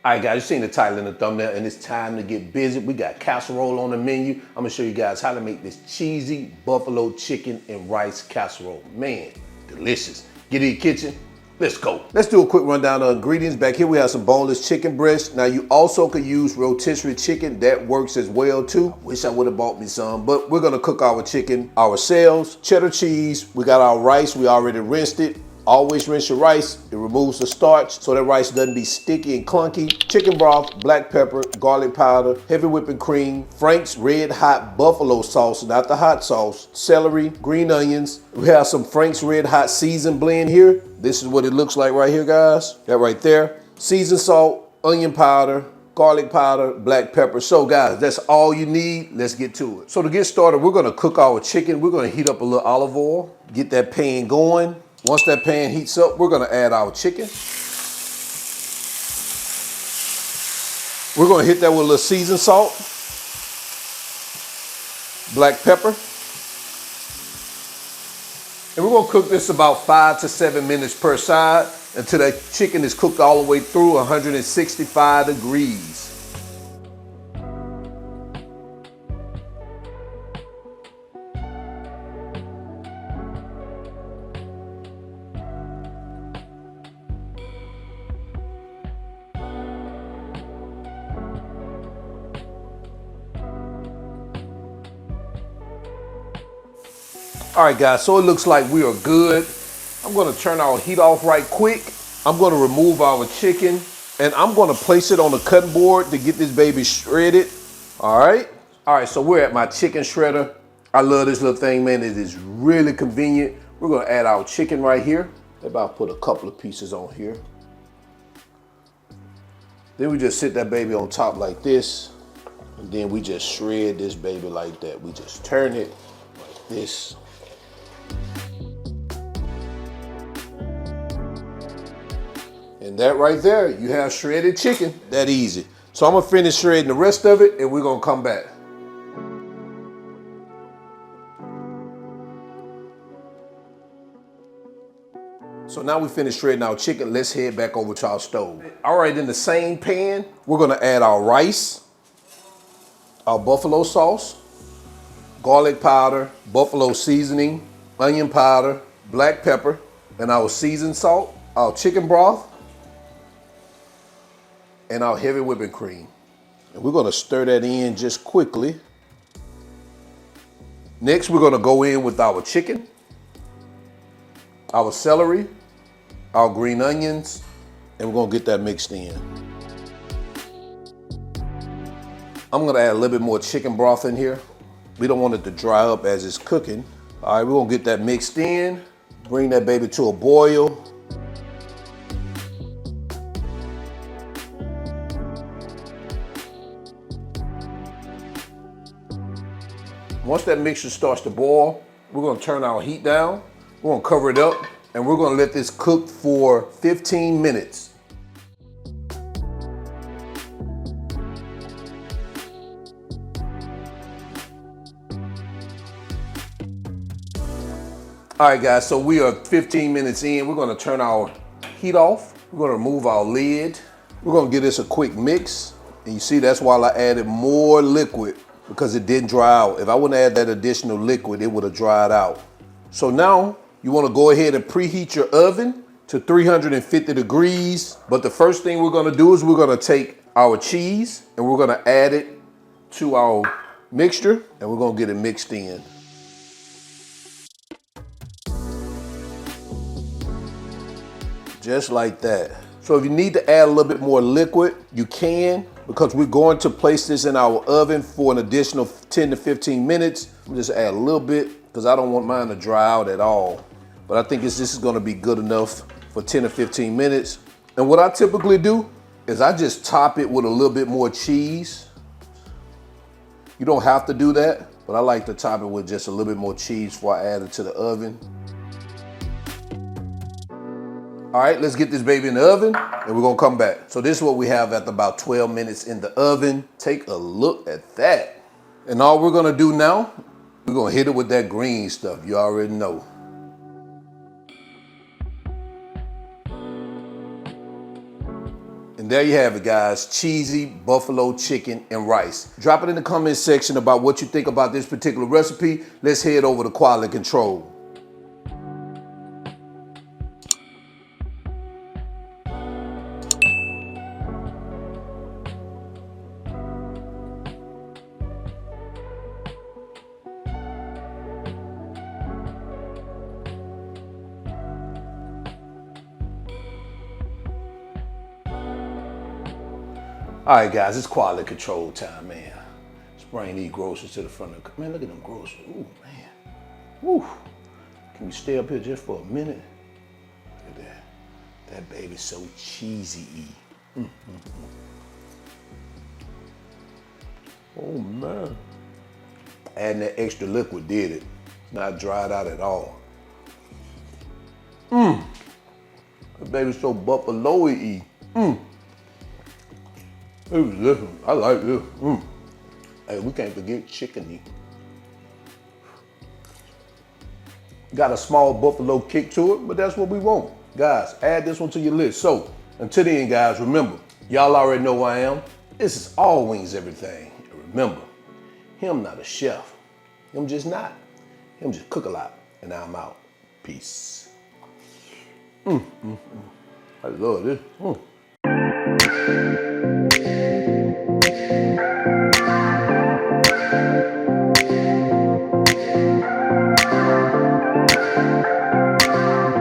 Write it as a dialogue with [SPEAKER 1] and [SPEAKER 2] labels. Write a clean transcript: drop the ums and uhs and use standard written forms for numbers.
[SPEAKER 1] All right, guys, you seen the title in the thumbnail, and it's time to get busy. We got casserole on the menu. I'm gonna show you guys how to make this cheesy buffalo chicken and rice casserole. Man, delicious. Get in the kitchen, let's go. Let's do a quick rundown of ingredients. Back here we have some boneless chicken breast. Now you also could use rotisserie chicken, that works as well too. I wish I would have bought me some, but we're gonna cook our chicken ourselves. Cheddar cheese, we got our rice, we already rinsed it. Always rinse your rice, it removes the starch so that rice doesn't be sticky and clunky. Chicken broth, black pepper, garlic powder, heavy whipping cream, Frank's red hot buffalo sauce, not the hot sauce, celery, green onions. We have some Frank's red hot seasoned blend here. This is what it looks like right here, guys. That right there. Seasoned salt, onion powder, garlic powder, black pepper. So guys, that's all you need. Let's get to it. So to get started, we're gonna cook our chicken. We're gonna heat up a little olive oil, get that pan going. Once that pan heats up, we're gonna add our chicken. We're gonna hit that with a little seasoned salt, black pepper. And we're gonna cook this about 5 to 7 minutes per side until that chicken is cooked all the way through 165 degrees. All right, guys, so it looks like we are good. I'm gonna turn our heat off right quick. I'm gonna remove our chicken and I'm gonna place it on the cutting board to get this baby shredded. All right, so we're at my chicken shredder. I love this little thing, man. It is really convenient. We're gonna add our chicken right here. Maybe I'll put a couple of pieces on here. Then we just sit that baby on top like this. And then we just shred this baby like that. We just turn it like this. And that right there, you have shredded chicken. That easy. So I'm gonna finish shredding the rest of it and we're gonna come back. So now we finished shredding our chicken. Let's head back over to our stove. All right, in the same pan, we're gonna add our rice, our buffalo sauce, garlic powder, buffalo seasoning, onion powder, black pepper, and our seasoned salt, our chicken broth, and our heavy whipping cream. And we're gonna stir that in just quickly. Next, we're gonna go in with our chicken, our celery, our green onions, and we're gonna get that mixed in. I'm gonna add a little bit more chicken broth in here. We don't want it to dry up as it's cooking. All right, we're gonna get that mixed in, bring that baby to a boil. Once that mixture starts to boil, we're gonna turn our heat down. We're gonna cover it up and we're gonna let this cook for 15 minutes. All right, guys, so we are 15 minutes in. We're gonna turn our heat off. We're gonna remove our lid. We're gonna give this a quick mix. And you see, that's why I added more liquid, because it didn't dry out. If I wouldn't add that additional liquid, it would have dried out. So now you wanna go ahead and preheat your oven to 350 degrees. But the first thing we're gonna do is we're gonna take our cheese and we're gonna add it to our mixture and we're gonna get it mixed in. Just like that. So if you need to add a little bit more liquid, you can, because we're going to place this in our oven for an additional 10 to 15 minutes. We'll just add a little bit because I don't want mine to dry out at all. But I think this is gonna be good enough for 10 to 15 minutes. And what I typically do is I just top it with a little bit more cheese. You don't have to do that, but I like to top it with just a little bit more cheese before I add it to the oven. All right, let's get this baby in the oven and we're gonna come back. So this is what we have after about 12 minutes in the oven. Take a look at that. And all we're gonna do now, we're gonna hit it with that green stuff. You already know. And there you have it, guys. Cheesy buffalo chicken and rice. Drop it in the comment section about what you think about this particular recipe. Let's head over to quality control. All right, guys, it's quality control time, man. Let's bring these groceries to the front of the, man, look at them groceries. Ooh, man. Woo. Can we stay up here just for a minute? Look at that. That baby's so cheesy-y. Oh, man. Adding that extra liquid did it. It's not dried out at all. That baby's so buffalo-y. It was different. I like this. Hey, we can't forget chicken-y. Got a small buffalo kick to it, but that's what we want. Guys, add this one to your list. So, until then, guys, remember, y'all already know who I am. This is All Wings Everything. And remember, him not a chef. Him just not. Him just cook a lot. And I'm out. Peace. I love this.